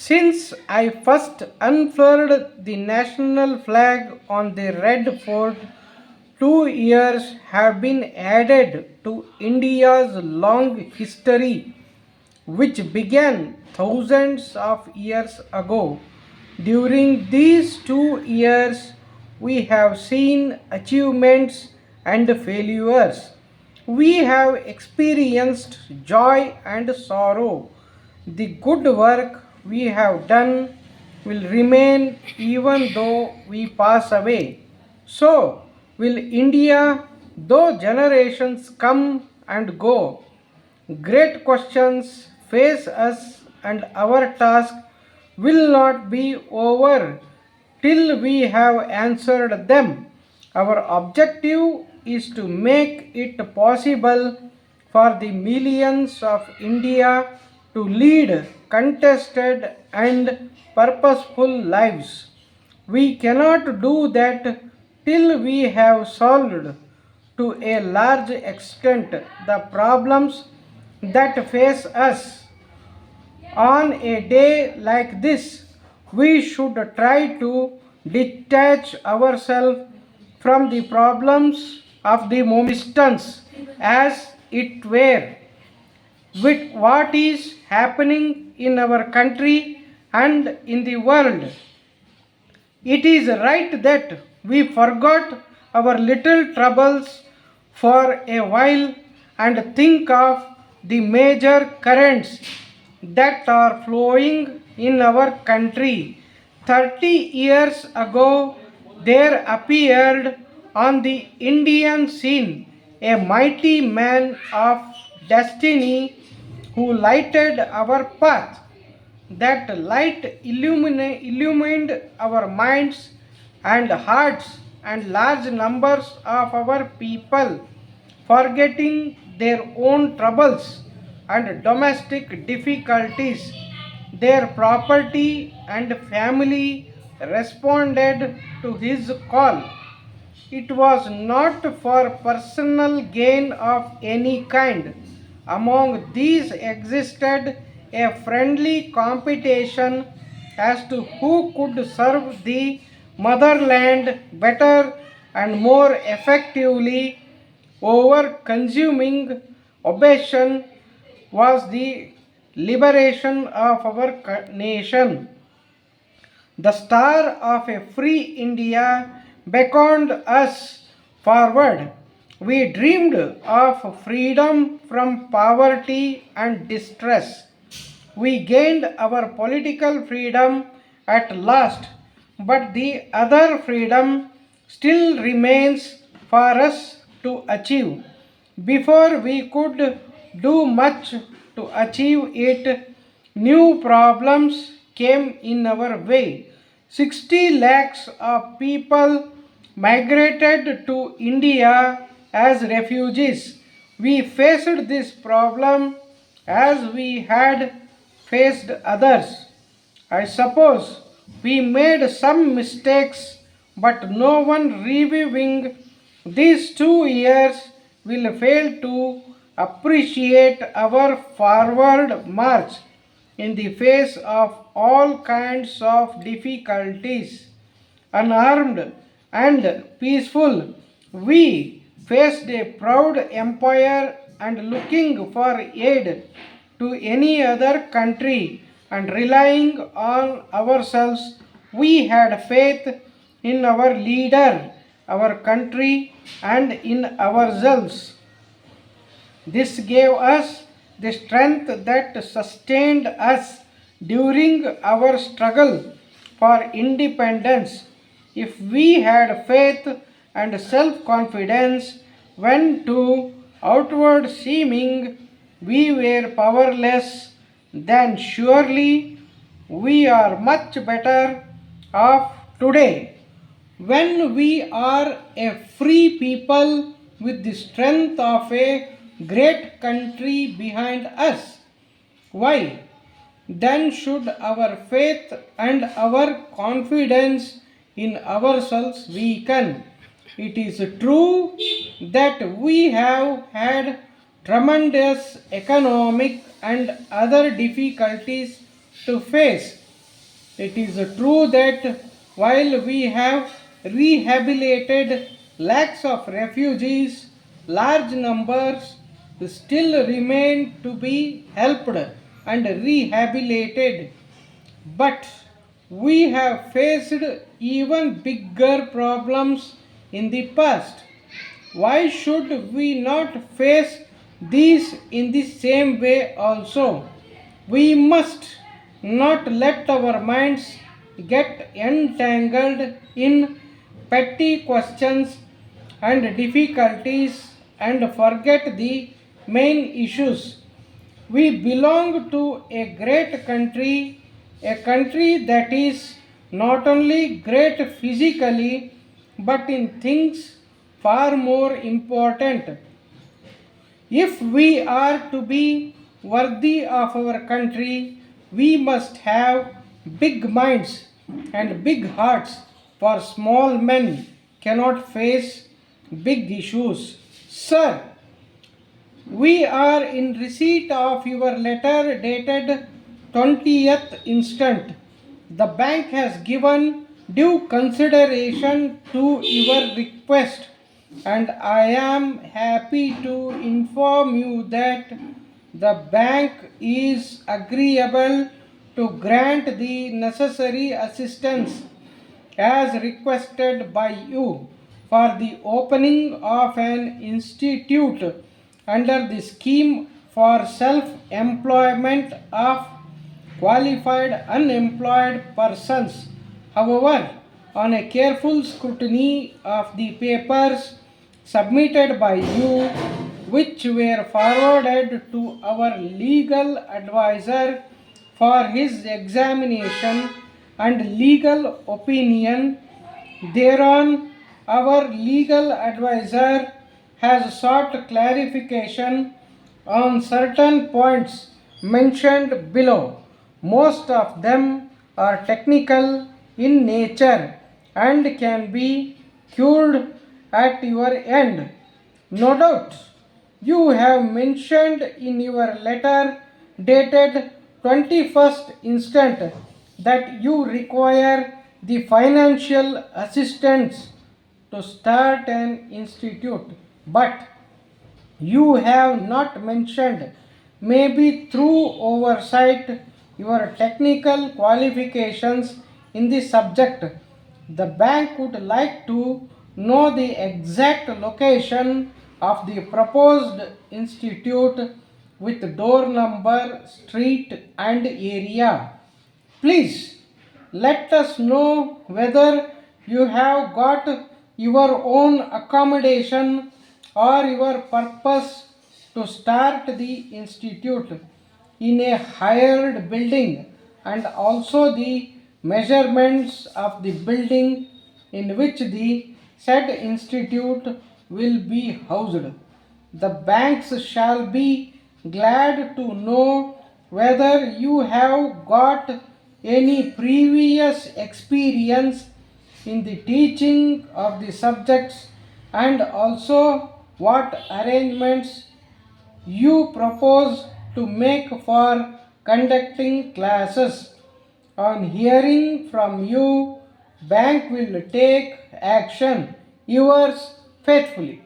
Since I first unfurled the national flag on the Red Fort, 2 years have been added to India's long history, which began thousands of years ago. During these 2 years, we have seen achievements and failures. We have experienced joy and sorrow. The good work we have done will remain even though we pass away. So will India, though generations come and go. Great questions face us, and our task will not be over till we have answered them. Our objective is to make it possible for the millions of India to lead contested and purposeful lives. We cannot do that till we have solved to a large extent the problems that face us. On a day like this, we should try to detach ourselves from the problems of the moment, as it were, with what is happening in our country and in the world. It is right that we forgot our little troubles for a while and think of the major currents that are flowing in our country. 30 years ago, there appeared on the Indian scene a mighty man of destiny who lighted our path. That light illumined our minds and hearts, and large numbers of our people, forgetting their own troubles and domestic difficulties, their property and family responded to his call. It was not for personal gain of any kind. Among these existed a friendly competition as to who could serve the motherland better and more effectively. Over consuming ambition was the liberation of our nation. The star of a free India beckoned us forward. We dreamed of freedom from poverty and distress. We gained our political freedom at last, but the other freedom still remains for us to achieve. Before we could do much to achieve it, new problems came in our way. 60 lakhs of people migrated to India as refugees. We faced this problem as we had faced others. I suppose we made some mistakes, but no one reviewing these 2 years will fail to appreciate our forward march in the face of all kinds of difficulties. Unarmed and peaceful, we faced a proud empire and looking for aid to any other country and relying on ourselves, we had faith in our leader, our country, and in ourselves. This gave us the strength that sustained us during our struggle for independence. If we had faith and self confidence when to outward seeming we were powerless, then surely we are much better off today. When we are a free people with the strength of a great country behind us, why then should our faith and our confidence in ourselves weaken? It is true that we have had tremendous economic and other difficulties to face, It is true that while we have rehabilitated lakhs of refugees, large numbers still remain to be helped and rehabilitated. But we have faced even bigger problems in the past. Why should we not face these in the same way also? We must not let our minds get entangled in petty questions and difficulties and forget the main issues. We belong to a country that is not only great physically but in things far more important. If we are to be worthy of our country, we must have big minds and big hearts, for small men cannot face big issues. Sir, we are in receipt of your letter dated 20th instant. The bank has given due consideration to your request, and I am happy to inform you that the bank is agreeable to grant the necessary assistance as requested by you for the opening of an institute under the scheme for self-employment of qualified unemployed persons. However, on a careful scrutiny of the papers submitted by you, which were forwarded to our legal advisor for his examination and legal opinion, thereon our legal advisor has sought clarification on certain points mentioned below. Most of them are technical in nature and can be cured at your end. No doubt, you have mentioned in your letter dated 21st instant that you require the financial assistance to start an institute, but you have not mentioned, maybe through oversight, your technical qualifications in the subject. The bank would like to know the exact location of the proposed institute with door number, street, and area. Please let us know whether you have got your own accommodation or your purpose to start the institute in a hired building, and also the measurements of the building in which the said institute will be housed. The banks shall be glad to know whether you have got any previous experience in the teaching of the subjects, and also what arrangements you propose to make for conducting classes. On hearing from you, bank will take action. Yours faithfully.